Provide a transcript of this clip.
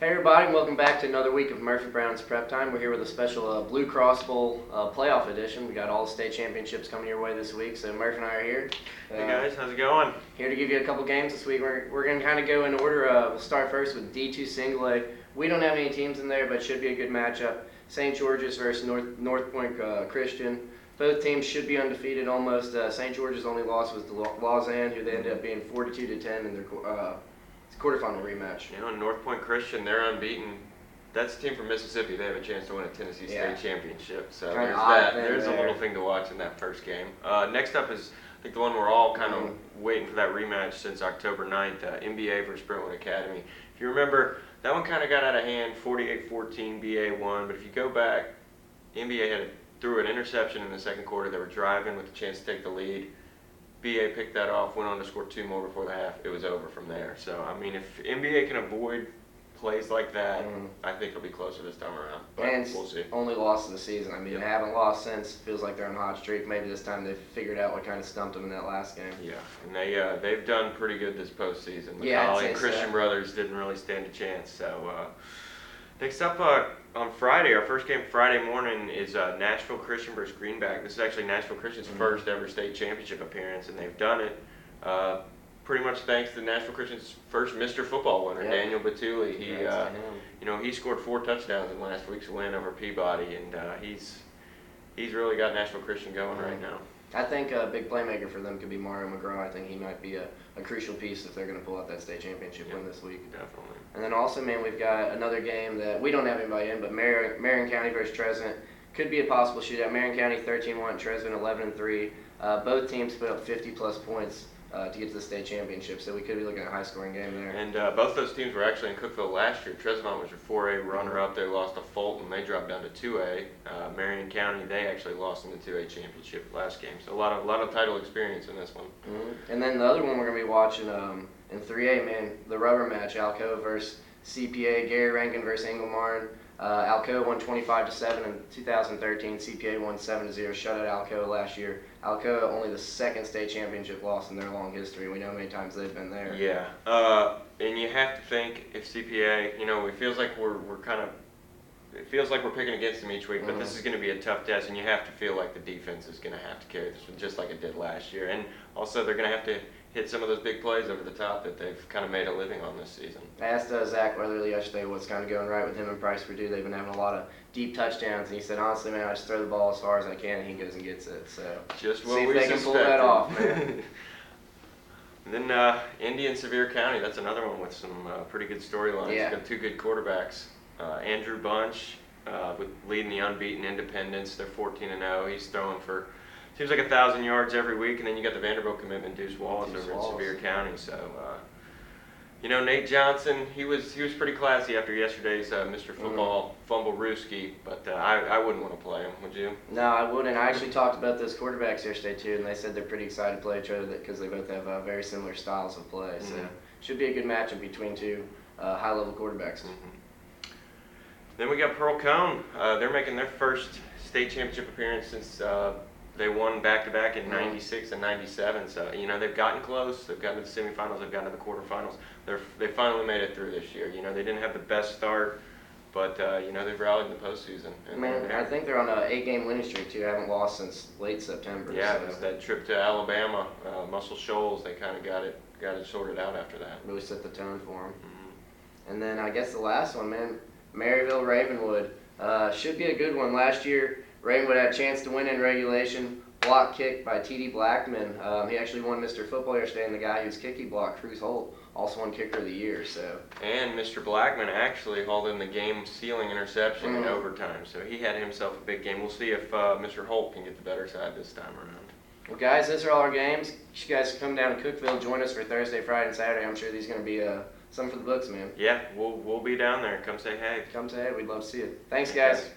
Hey everybody, and welcome back to another week of Murphy Brown's Prep Time. We're here with a special Blue Cross Bowl playoff edition. We got all the state championships coming your way this week, so Murphy and I are here. Hey guys, how's it going? Here to give you a couple games this week. We're going to kind of go in order. We'll start first with D2 Single A. We don't have any teams in there, but it should be a good matchup. St. George's versus North Point Christian. Both teams should be undefeated almost. St. George's only loss was to Lausanne, who they ended up being 42-10 in their quarterfinal rematch. You know, North Point Christian, they're unbeaten. That's a team from Mississippi. They have a chance to win a Tennessee State championship. So Kinda there's odd that. thing There's there. a little thing to watch in that first game. Next up is, I think, the one we're all kind of waiting for that rematch since October 9th, NBA versus Brentwood Academy. If you remember, that one kind of got out of hand, 48-14, BA won. But if you go back, NBA threw an interception in the second quarter. They were driving with a chance to take the lead. BA picked that off, went on to score two more before the half. It was over from there. So, I mean, if NBA can avoid plays like that, I think it'll be closer this time around. But And we'll see. only lost of the season. I mean, they haven't lost since. Feels like they're on a hot streak. Maybe this time they've figured out what kind of stumped them in that last game. Yeah, and they've done pretty good this postseason. Yeah, I'd McCallie say and Christian so. Brothers didn't really stand a chance. So, next up on Friday, our first game Friday morning is Nashville Christian versus Greenback. This is actually Nashville Christian's first ever state championship appearance, and they've done it pretty much thanks to Nashville Christian's first Mr. Football winner, Daniel Batuli. He scored 4 touchdowns in last week's win over Peabody, and he's really got Nashville Christian going right now. I think a big playmaker for them could be Mario McGraw. I think he might be a crucial piece if they're going to pull out that state championship win this week. Definitely. And then also, man, we've got another game that we don't have anybody in, but Marion County versus Trezevant could be a possible shootout. Marion County 13-1, Trezevant 11-3. Both teams put up 50-plus points to get to the state championship, so we could be looking at a high-scoring game there. And both those teams were actually in Cookeville last year. Trezevant was your 4A runner-up. They lost to Fulton. They dropped down to 2A. Marion County, they actually lost in the 2A championship last game. So a lot of title experience in this one. And then the other one we're going to be watching in 3A, man, the rubber match, Alcoa versus CPA, Gary Rankin versus Engelmarn. Alcoa won 25-7 in 2013. CPA won 7-0. Shutout Alcoa last year. Alcoa only the second state championship loss in their long history. We know how many times they've been there. Yeah, and you have to think if CPA, it feels like it feels like we're picking against them each week, but this is going to be a tough test, and you have to feel like the defense is going to have to carry this one just like it did last year. And also they're going to have to hit some of those big plays over the top that they've kind of made a living on this season. I asked Zach Weatherly yesterday what's kind of going right with him and Bryce Purdue. They've been having a lot of deep touchdowns, and he said, honestly, man, I just throw the ball as far as I can, and he goes and gets it. So just what see if we they can pull that off, man. And then Indian Sevier County, that's another one with some pretty good storylines. Yeah. Got 2 good quarterbacks. Andrew Bunch with leading the unbeaten Independence. They're 14-0. He's throwing for seems like 1,000 yards every week, and then you got the Vanderbilt commitment, Deuce Wallace over in Sevier County. So, Nate Johnson, he was pretty classy after yesterday's Mr. Football fumble Rooski, but I wouldn't want to play him, would you? No, I wouldn't. I actually talked about those quarterbacks yesterday too, and they said they're pretty excited to play each other because they both have very similar styles of play. So, should be a good matchup between two high-level quarterbacks. Then we got Pearl Cone. They're making their first state championship appearance since they won back-to-back in 96 and 97. So, they've gotten close. They've gotten to the semifinals. They've gotten to the quarterfinals. They finally made it through this year. They didn't have the best start, but, they've rallied in the postseason. Man, I think they're on an 8-game winning streak, too. Haven't lost since late September. Yeah, so. it was that trip to Alabama, Muscle Shoals. They kind of got it sorted out after that. Really set the tone for them. And then I guess the last one, man, Maryville Ravenwood. Should be a good one. Last year, Ravenwood had a chance to win in regulation. Block kick by T.D. Blackman. He actually won Mr. Football yesterday, and the guy who's kicky blocked, Cruz Holt, also won Kicker of the Year. So. And Mr. Blackman actually hauled in the game-sealing interception in overtime, so he had himself a big game. We'll see if Mr. Holt can get the better side this time around. Well, guys, those are all our games. You guys come down to Cookeville, join us for Thursday, Friday, and Saturday. I'm sure these are going to be some for the books, man. Yeah, we'll be down there. Come say hey. Come say hey. We'd love to see you. Thanks, guys.